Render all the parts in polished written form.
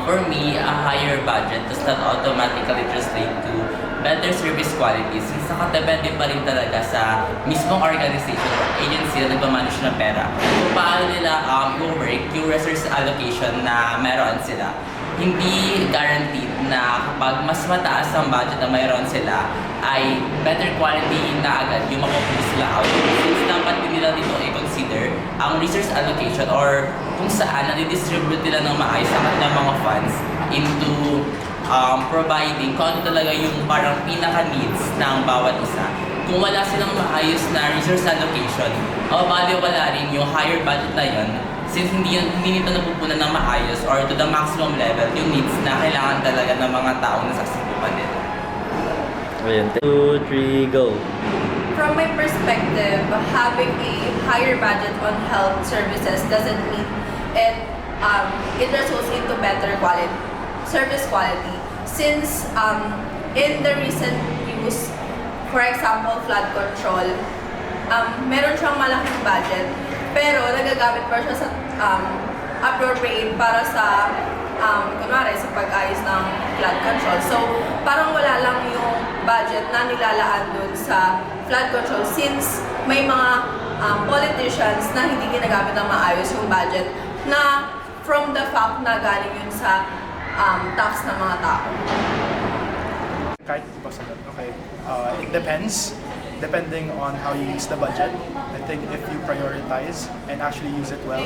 For me, a higher budget does not automatically translate to better service quality since nakadepende pa rin talaga sa mismong organization or agency na nagmamanage ng pera. Kung paano nila i-work yung resource allocation na meron sila. Hindi guaranteed na kapag mas mataas ang budget na mayroon sila ay better quality na agad yung makukuha sila out. Since dapat din nila dito i-consider ang resource allocation or kung saan nadidistribute nila ng maayos ang kanilang mga funds into providing kung ano talaga yung parang pinaka-needs ng bawat isa. Kung wala silang maayos na resource allocation, wala rin yung higher budget na yun since hindi nito napupunan ng maayos or to the maximum level yung needs na kailangan talaga ng mga taong nasasangkupan nila. Ayan, 2, 3, go! From my perspective, having a higher budget on health services doesn't mean it results into better service quality. Since in the recent use, for example, flood control, meron siyang malaking budget, pero nagagamit pa siya sa appropriate para sa kunwari sa pag-ayos ng flood control. So, parang wala lang yung budget na nilalaan dun sa flood control since may mga politicians na hindi ginagamit ng maayos yung budget na from the fact na galing yun sa tax ng mga tao. Kahit iba sa okay, it depends. Depending on how you use the budget. I think if you prioritize and actually use it well,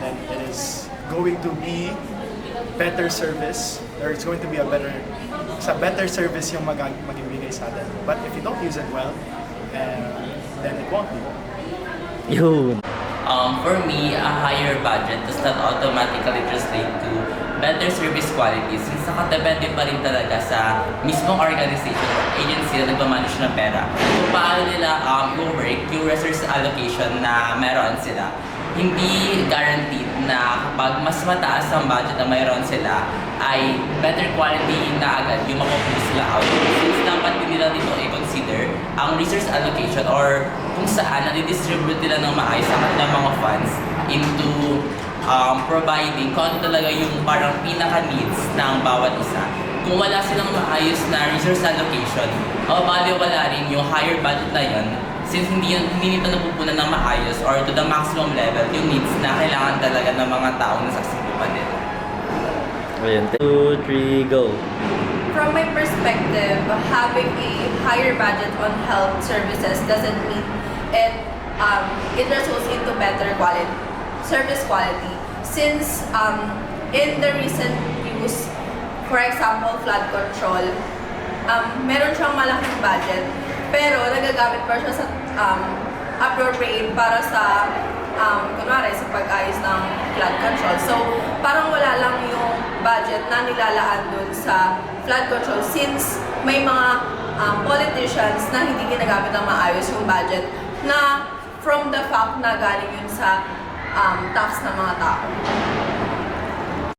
then it is going to be better service, or it's going to be a better service yung magibigay sa atin. But if you don't use it well, then it won't be. Yun! For me, a higher budget does not automatically translate to better service quality since nakadepende pa rin talaga sa mismong organization or agency na nagmamanage ng pera. Kung paano nila i-work yung resource allocation na meron sila. Hindi guaranteed na kapag mas mataas ang budget na mayroon sila ay better quality na agad yung makukuha sila out. Since dapat din nila dito i-consider ang resource allocation or kung saan nadidistribute nila ng maayos ang kanilang mga funds into providing kung ano talaga yung parang pinaka-needs ng bawat isa. Kung wala silang maayos na resource allocation, wala rin yung higher budget na yun since hindi nito napupunan ng maayos or to the maximum level yung needs na kailangan talaga ng mga taong nasasangkupan nila. Ayan, 2, 3, go! From my perspective, having a higher budget on health services doesn't mean it results into better service quality. Since in the recent use, for example, flood control, meron siyang malaking budget, pero nagagamit pa siya sa appropriate para sa kunwari sa pag-ayos ng flood control. So, parang wala lang yung budget na nilalaan dun sa flood control since may mga politicians na hindi ginagamit ng maayos yung budget na from the fact na galing yun sa tax ng mga tao.